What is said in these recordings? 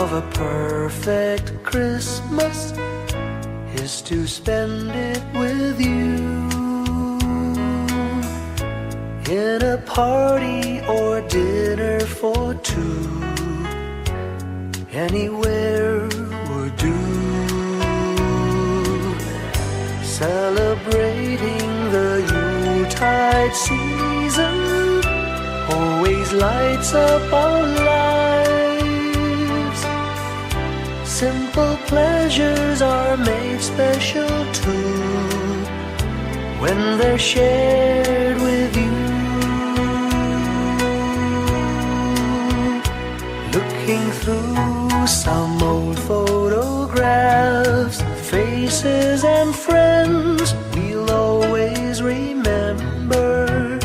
of a perfect Christmas is to spend it with you, in a party or dinner for two. Anywhere would do. Celebrating the Yuletide season always lights up our lives. Simple pleasures are made special too when they're shared with you. Looking through some old photographs, faces and friends we'll always remember.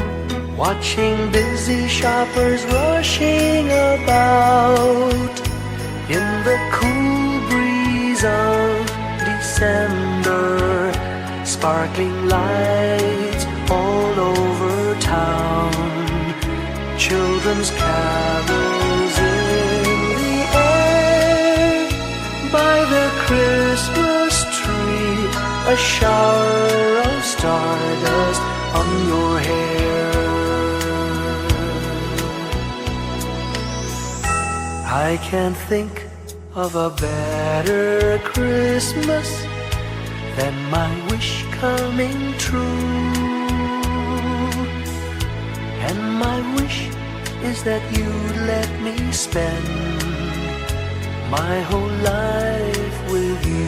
Watching busy shoppers rushing about in the cool breeze of December. Sparkling lights all over town, children's carols in the air. By the Christmas tree, a shower of stardust on your hair. I can't think of a better Christmas than my wish coming true. And my wish is that you'd let me spend my whole life with you.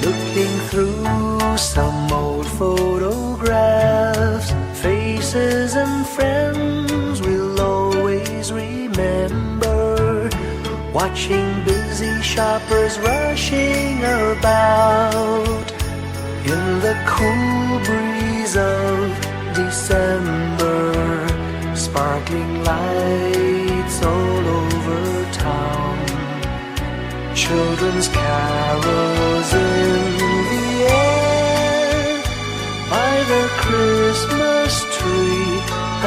Looking through some old photographs, faces and friends we'll always remember. Watching busy shoppers rushing about in the cool breeze of December. Sparkling lights all over town, children's carols in the air. By the Christmas tree,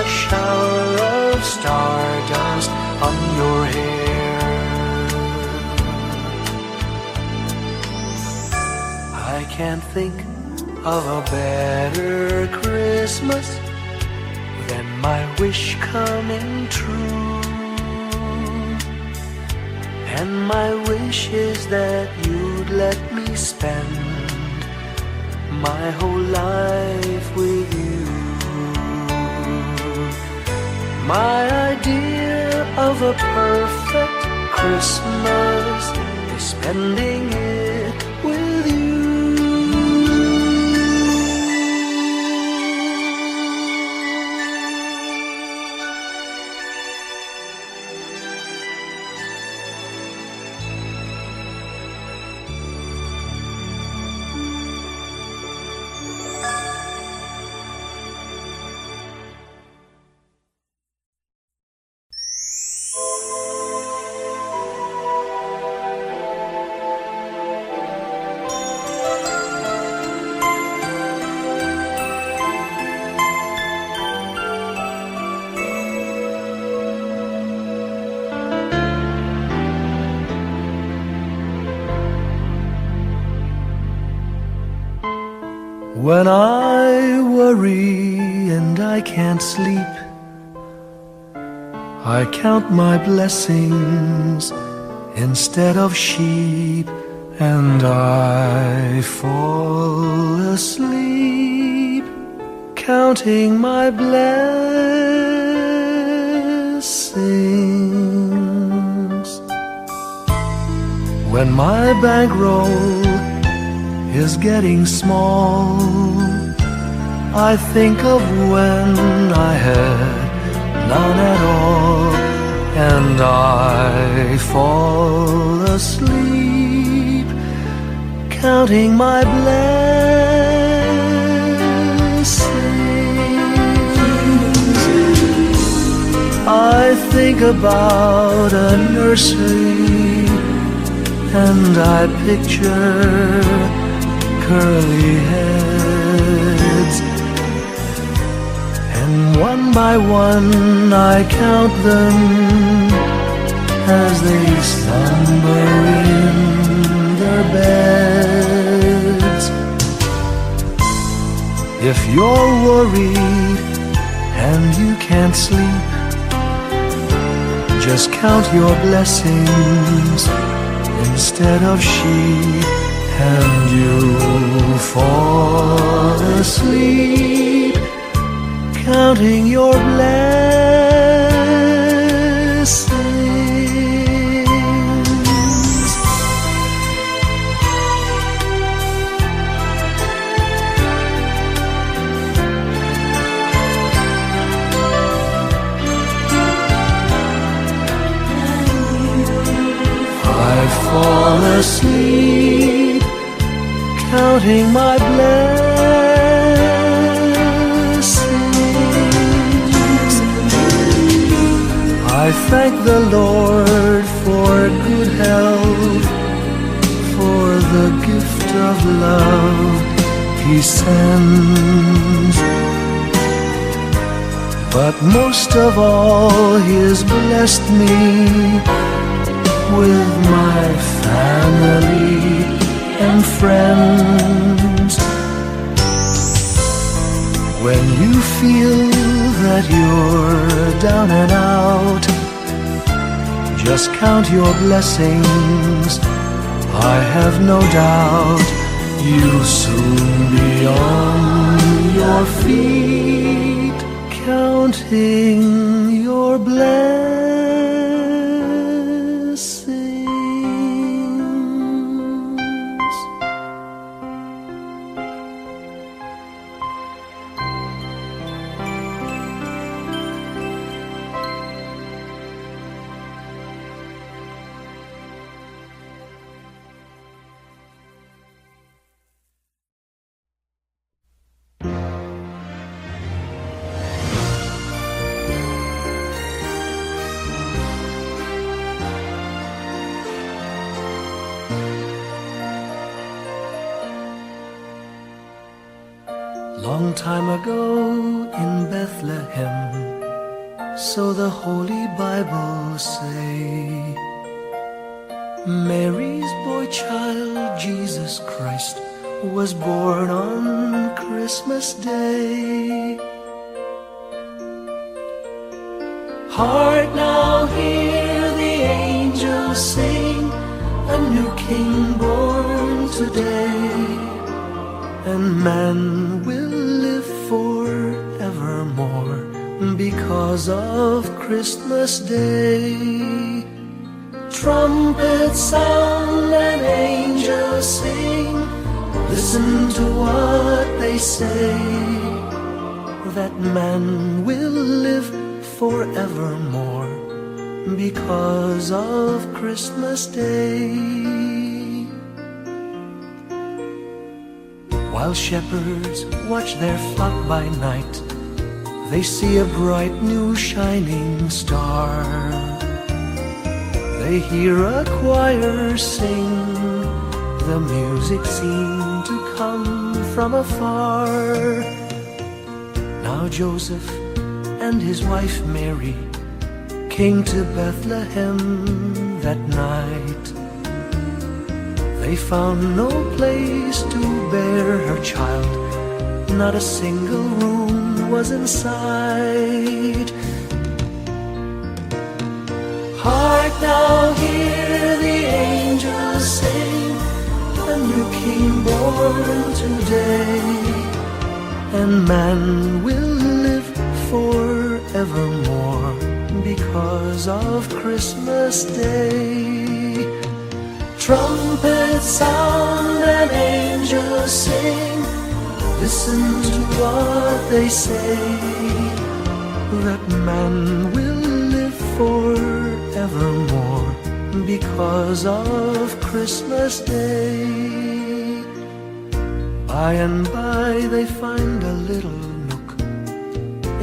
a shower of stardust on your hair. I can't think of a better Christmas than my wish coming true. And my wish is that you'd let me spend my whole life with you. My idea of a perfect Christmas is spending it with you. When I worry and I can't sleep, I count my blessings instead of sheep, and I fall asleep counting my blessings. When my bankroll is getting small, I think of when I had none at all, and I fall asleep counting my blessings. I think about a nursery and I picture curly heads, and one by one I count them as they slumber in their beds. If you're worried and you can't sleep, just count your blessings instead of sheep, and you'll fall asleep counting your blessings. I fall asleep counting my blessings. I thank the Lord for good health, for the gift of love He sends. But most of all, He has blessed me with my family and friends. When you feel that you're down and out, just count your blessings. I have no doubt you'll soon be on your feet, counting your blessings. Long time ago in Bethlehem, so the Holy Bible say, Mary's boy child, Jesus Christ, was born on Christmas Day. Hark now, hear the angels sing, a new King born today, and man will live forevermore because of Christmas Day. Trumpets sound and angels sing, listen to what they say, that man will live forevermore because of Christmas Day. While shepherds watch their flock by night, they see a bright new shining star. They hear a choir sing, the music seemed to come from afar. Now Joseph and his wife Mary came to Bethlehem that night. They found no place to bear her child, not a single room was in sight. Hark now, hear the angels sing, a new King born today, and man will live forevermore because of Christmas Day. Trumpets sound and angels sing, listen to what they say, that man will live forevermore because of Christmas Day. By and by they find a little nook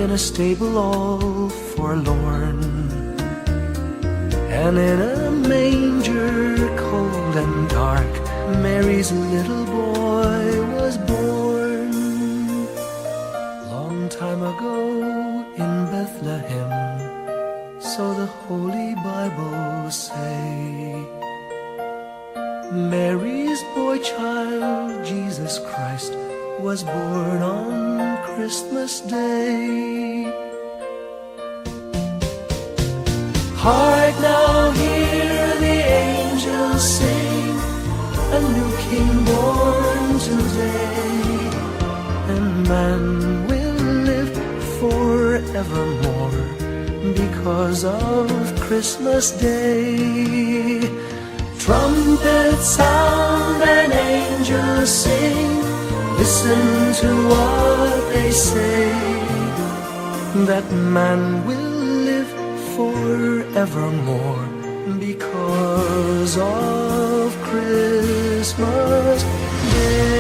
in a stable all forlorn, and in a manger cold and dark Mary's little boy was born. Long time ago in Bethlehem, so the Holy Bible say, Mary's boy child, Jesus Christ, was born on Christmas Day. Hark now, hear the angels sing, a new King born today, and man will live forevermore because of Christmas Day. Trumpets sound and angels sing, listen to what they say, that man will live forevermore because of Christmas Day.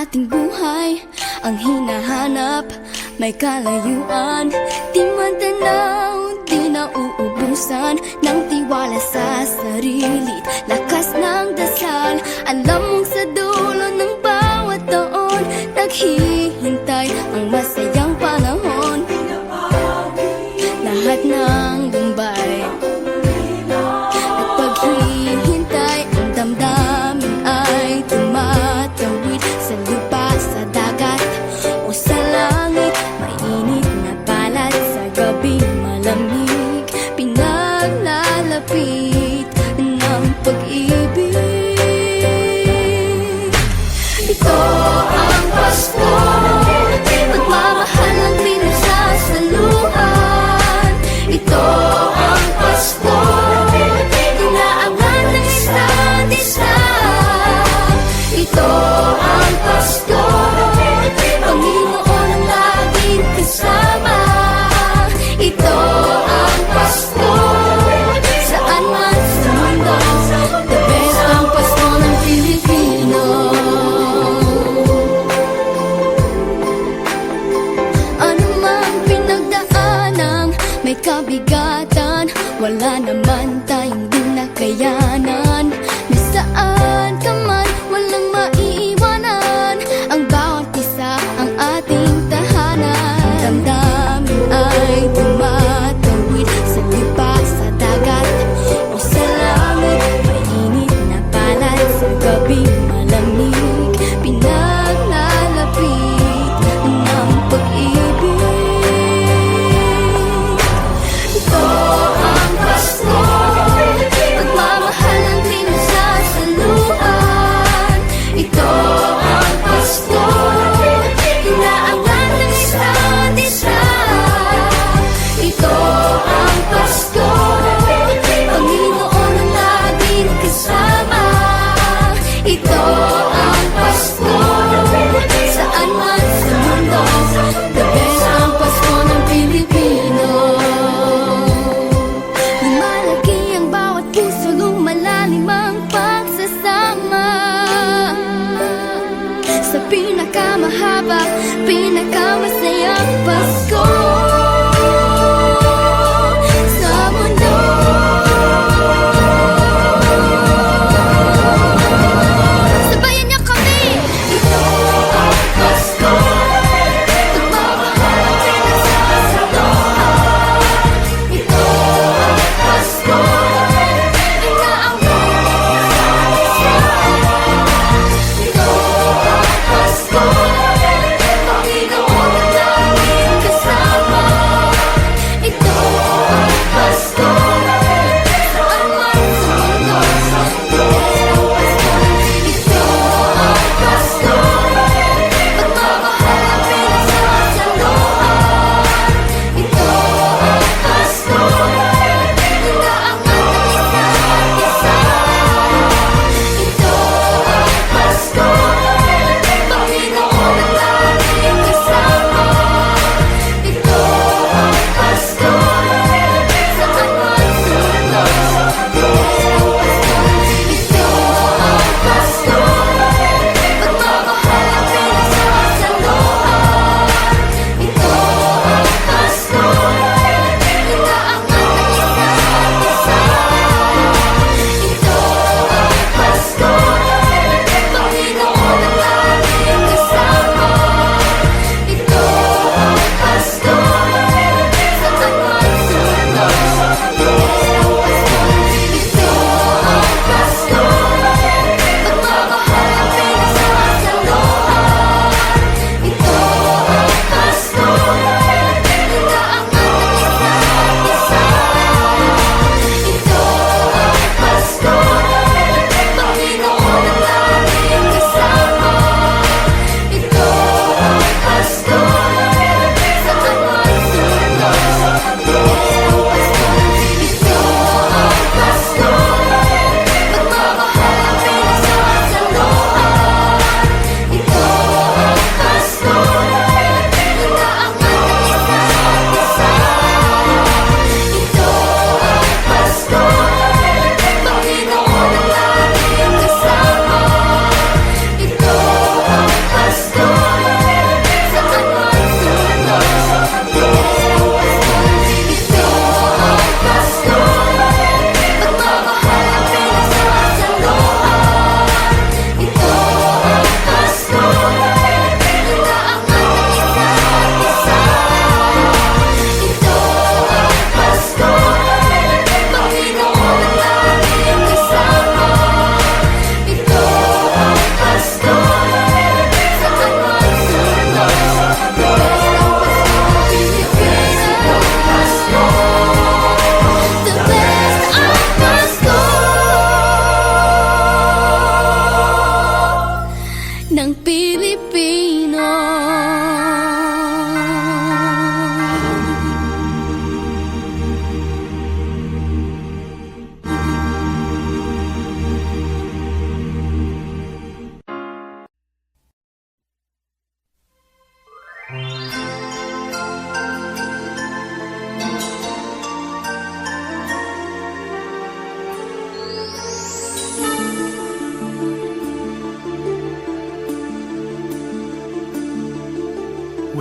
Ating buhay ang hinahanap, may kalayuan, di man tanaw, di nauubusan ng tiwala sa sarili, lakas ng dasal. Alam mong sa dulo ng bawat taon, naghihintay ang masayang panahon. Lahat ng lumbay at paghihintay, ang damdamin ay tumatawid sa lupa, sa dagat o sa langit. Mainit na palad sa gabing malamig, pinaglalapit ng pag-ibig. Ito ang Pasko, pagmamahal ng pinagsasaluhan. Ito ang Pasko, inaabangan ng isa't isa. Ito ang Pasko, Panginoon ang laging kasama. Ito ang Pasko, saan man sa mundo, the best ang Pasko ng Pilipino. Ano mang pinagdaanang may kabigatan, wala naman tayong di nakayanan. Nasaan ka man, walang maiiwanan, ang bawat isa ang ating tahanan. Damdamin ay tumatawid sa lupa, sa dagat o sa langit. Mainit na palad sa gabing malamig, pinaglalapit ng pag-ibig. Ito ang Pasko, pagmamahal ng pinagsasaluhan. Ito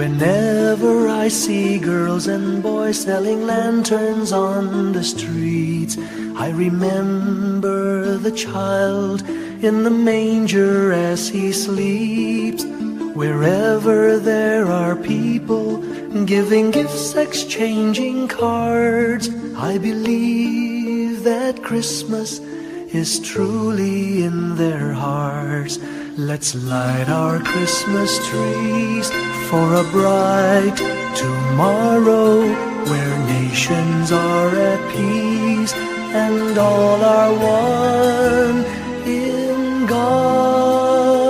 Whenever I see girls and boys selling lanterns on the streets, I remember the child in the manger as he sleeps. Wherever there are people giving gifts, exchanging cards, I believe that Christmas is truly in their hearts. Let's light our Christmas trees for a bright tomorrow, where nations are at peace and all are one in God.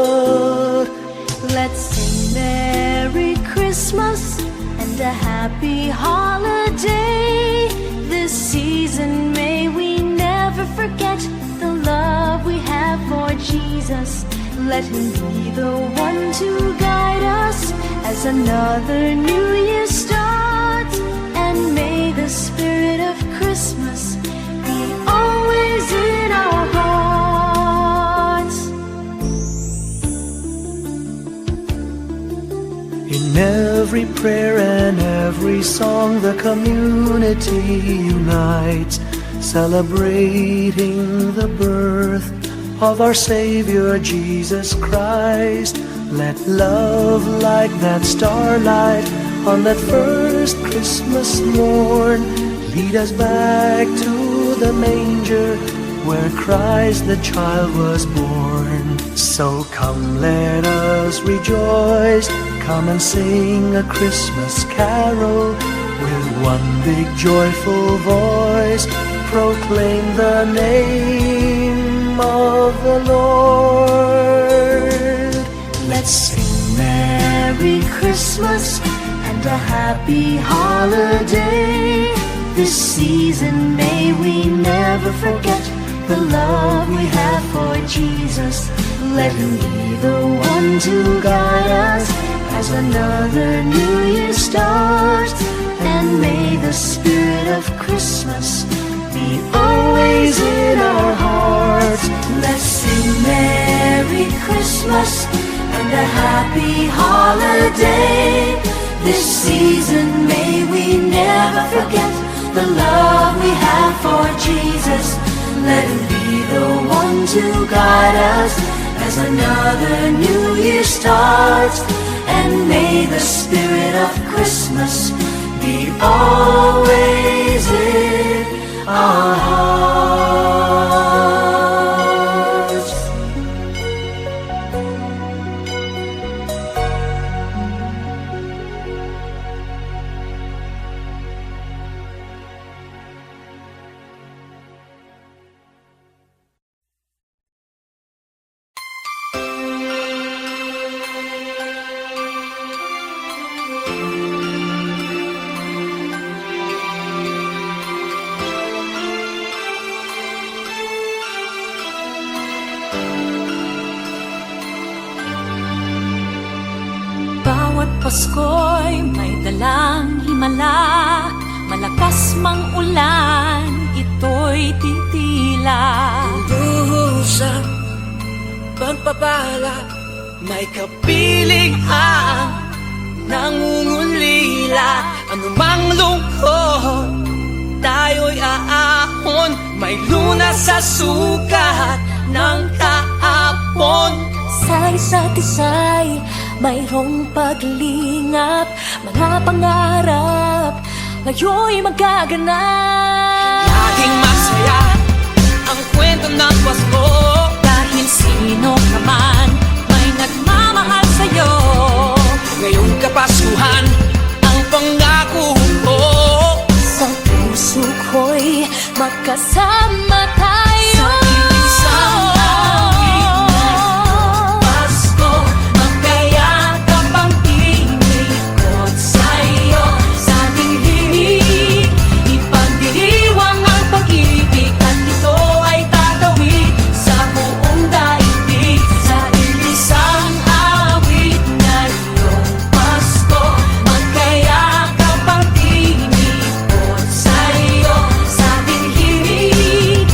Let's sing Merry Christmas and a happy holiday. This season may we never forget the love we have for Jesus. Let him be the one to guide us as another new year starts. And may the spirit of Christmas be always in our hearts. In every prayer and every song, the community unites, celebrating the birth of our Savior Jesus Christ. Let love like that starlight on that first Christmas morn lead us back to the manger where Christ the child was born. So come, let us rejoice, come and sing a Christmas carol with one big joyful voice, proclaim the name of the Lord. Let's sing Merry Christmas and a happy holiday. This season may we never forget the love we have for Jesus. Let him be the one to guide us as another new year starts. And may the spirit of Christmas be always in our hearts. Let's sing Merry Christmas and a happy holiday. This season may we never forget the love we have for Jesus. Let him be the one to guide us as another new year starts. And may the spirit of Christmas be always in our hearts. Bawat Pasko'y may dalang himala, malakas mang ulan, ito'y titila. Duhusang pagpapala, may kapiling ang nangungulila. Anumang lungkot, tayo'y aahon, may lunas sa sukat ng kahapon. Sa isa't isa'y mayroong paglingap, mga pangarap ngayon'y magaganap. Laging masaya ang kwento ng Pasko, Dahil sino ka man may nagmamahal sa'yo. ngayong Kapaskuhan ang pangako ko. Sa puso ko'y magkasama tayo. Sa isang Pasko, magkayakap ang tinikot sa'yo. Sa ating himig, ipagdiriwang ang pag-ibig, at ito ay tatawid sa buong daigdig. Sa ilisang awit ngayong Pasko, magkayakap ang tinikot sa'yo. Sa ating himig,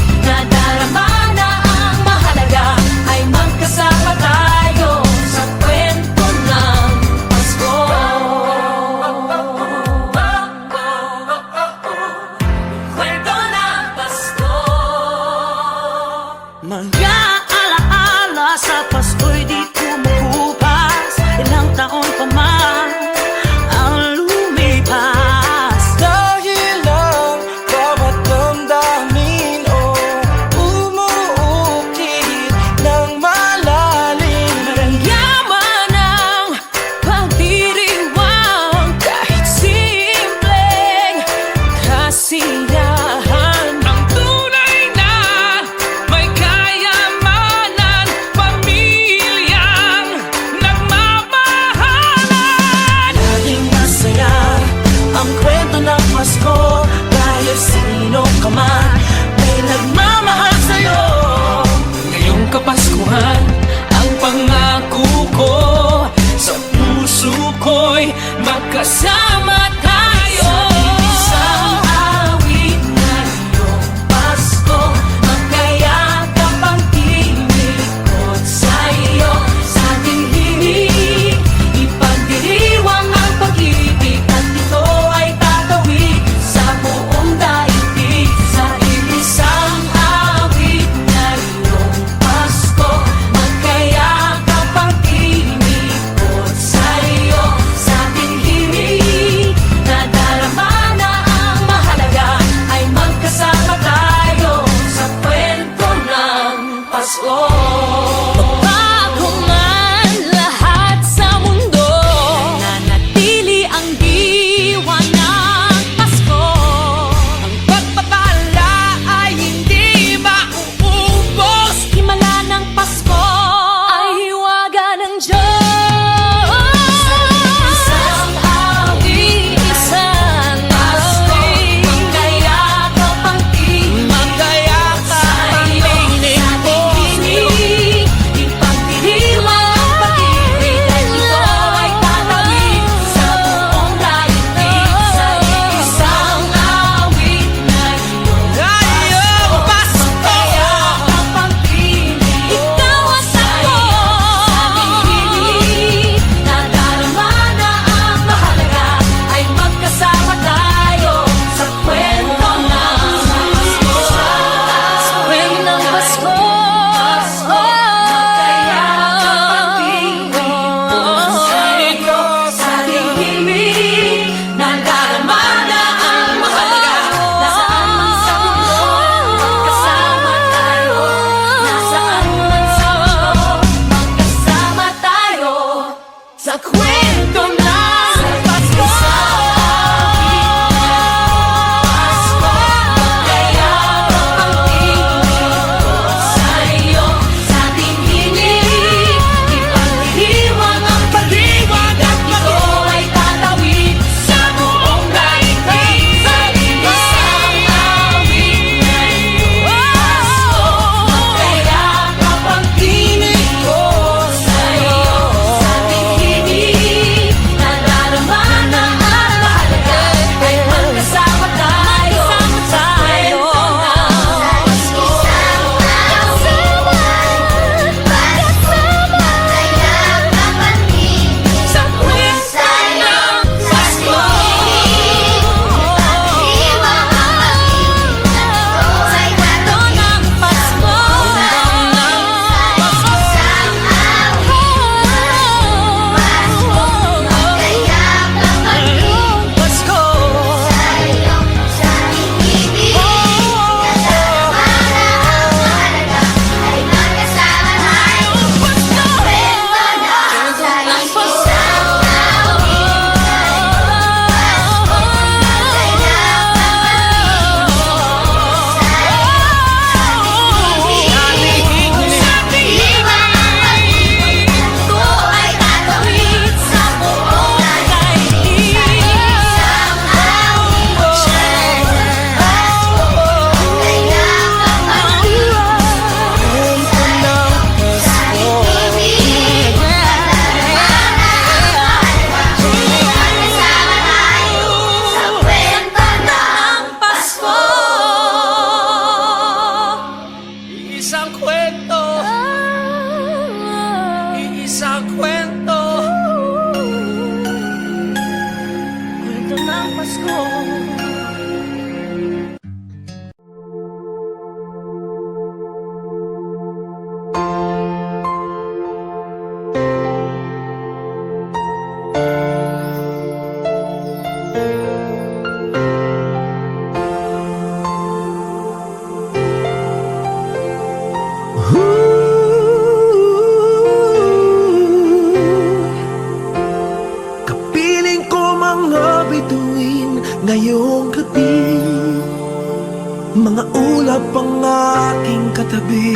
Mga ulap ang aking katabi,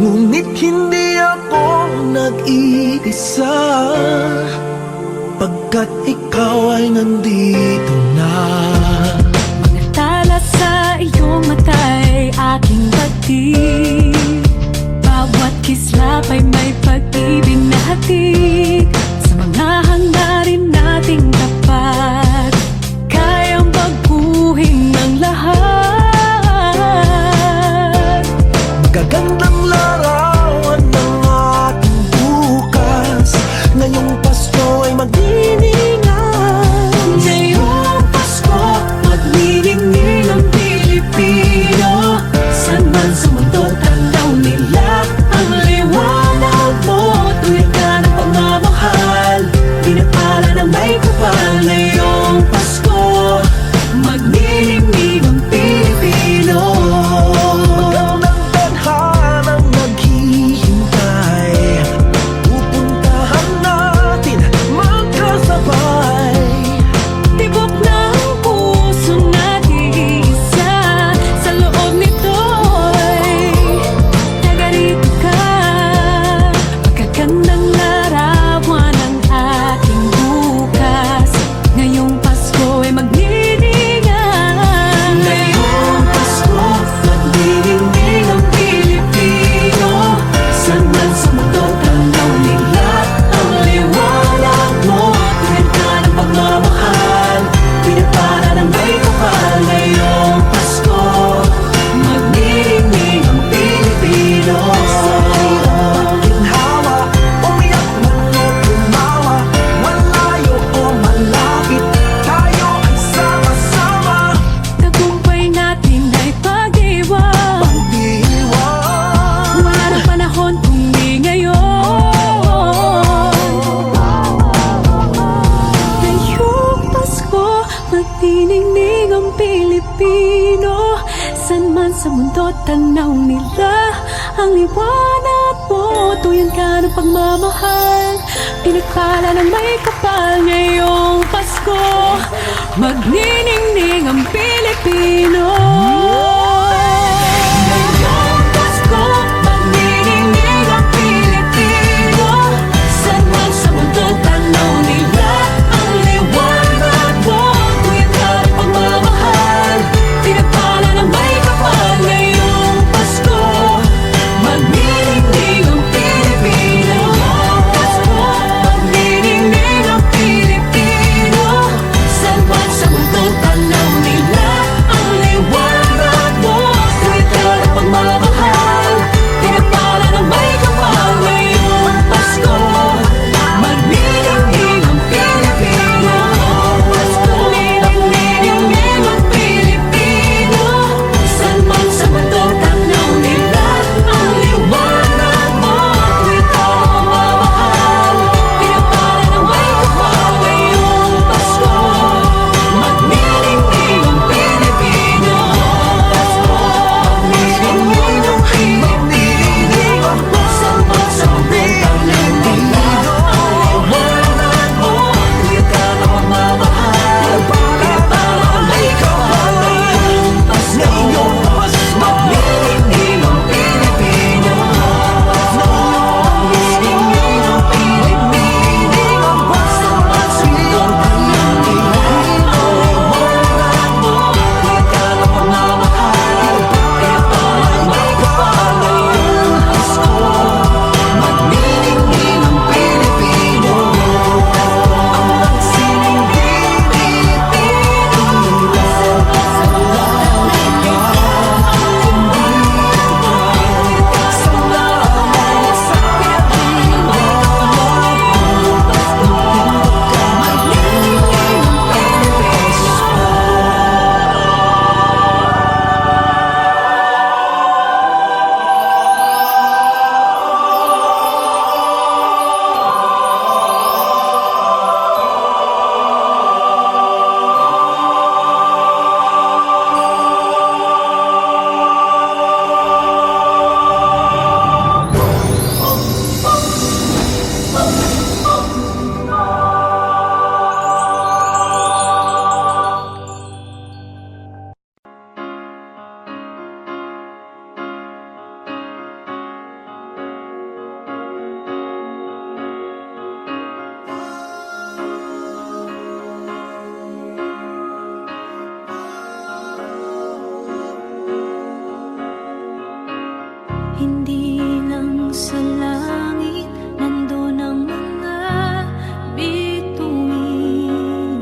ngunit hindi ako nag-iisa, pagkat ikaw ay nandito na. Mga tala sa iyong mata'y aking batid, bawat kislap ay may pag-ibig na hatid. Sa mga hangarin nating tapat, kayang baguhin ng lahat. Magagandang larawan ng ating bukas, ngayong Pasko ay magdiningan. Ngayong Pasko, magniningning ang Pilipino. San man sa mundo, tanaw nila ang liwanag mo. Tuwid ka ng pagmamahal, pinapala ng may kapal. Ngayong Pasko, magniningning ang Pilipino. Magandang tadhanang naghihintay, pupuntahan natin magkasabay. Tibok ng puso nag-iisa, sa loob nito'y nagarito ka. Magagandang larawan ng ating bukas, ngayong Pasko ay magniningan. Ngayong Pasko, magniningning ang Pilipino. San man sa mundo, tanaw nila ang liwanag mo. Tuwid ka ng pagmamahal, pinapala ng may kapal. Ngayong Pasko, magniningning ang Pilipino. Ginhawa, umiyak man o tumawa, malayo o malapit, tayo ay sama-sama. Tagumpay natin ay pag-iwan, Pag-iwan, wala na panahon kung di ngayon. Ngayong Pasko, magniningning ang Pilipino. San man sa mundo, tanaw nila ang liwanag mo. Tuyan ka ng pagmamahal, pinagpala ng may kapal. Ngayong Pasko, magniningning ang Pilipino. Ngayong Pasko, magniningning ang Pilipino. San man sa mundo, tanaw nila ang liwanag mo. Tuyan ka ng pagmamahal, pinagpala ng may kapal. Ngayong Pasko, magniningning ang Pilipino. Pasko, magniningning ang Pilipino. San man sa mundo, tanaw nila ang liwanag Hindi lang sa langit nandun ang mga bituin.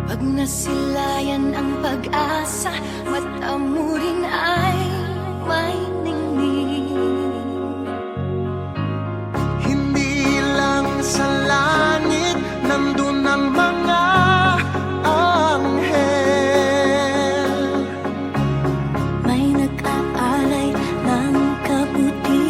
Pag nasilayan ang pag-asa, mata mo rin ay may ningning. Hindi lang sa langit nandun ang mga anghel. May nag-aalay ng kabutihan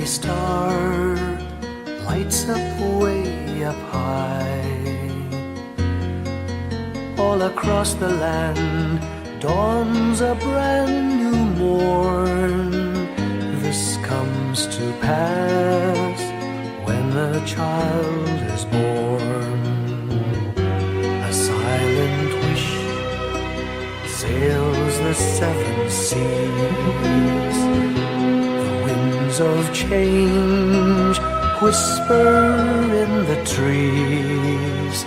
star lights up way up high. All across the land dawns a brand new morn. This comes to pass when a child is born. A silent wish sails the seven seas. The winds of change whisper in the trees,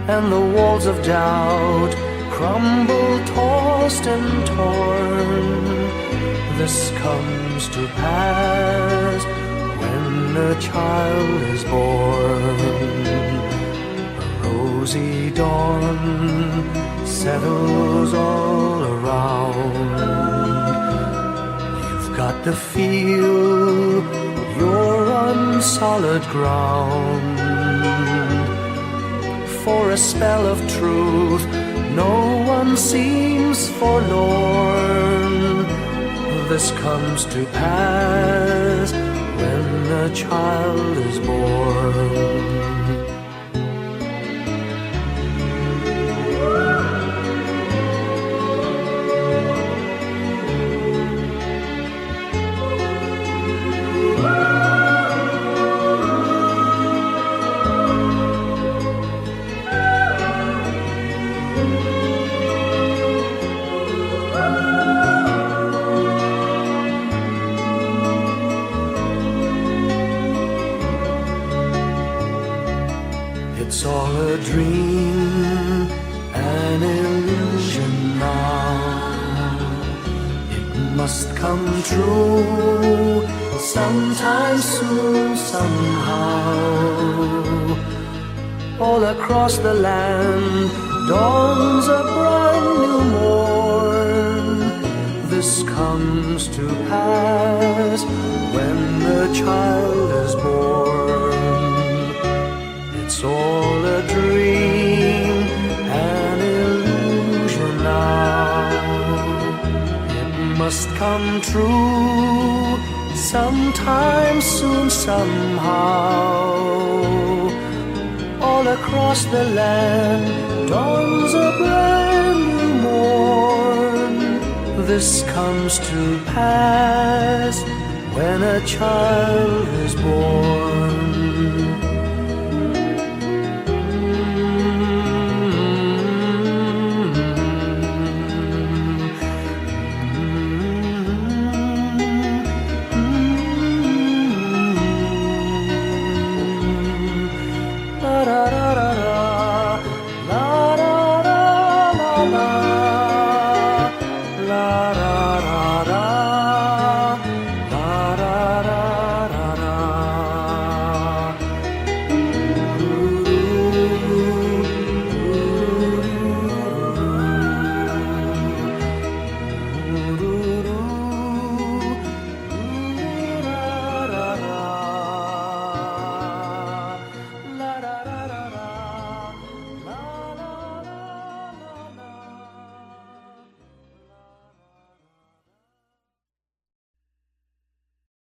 and the walls of doubt crumble, tossed and torn. This comes to pass when a child is born. A rosy dawn settles all around. You've got to feel you're on solid ground. For a spell of truth, no one seems forlorn. This comes to pass when a child is born. It's all a dream, an illusion now. It must come true sometime soon, somehow. All across the land dawns a brand new morn. This comes to pass when the child is born. It's all a dream, an illusion now. It must come true sometime soon, somehow. All across the land dawns a brand new morn. This comes to pass when a child is born.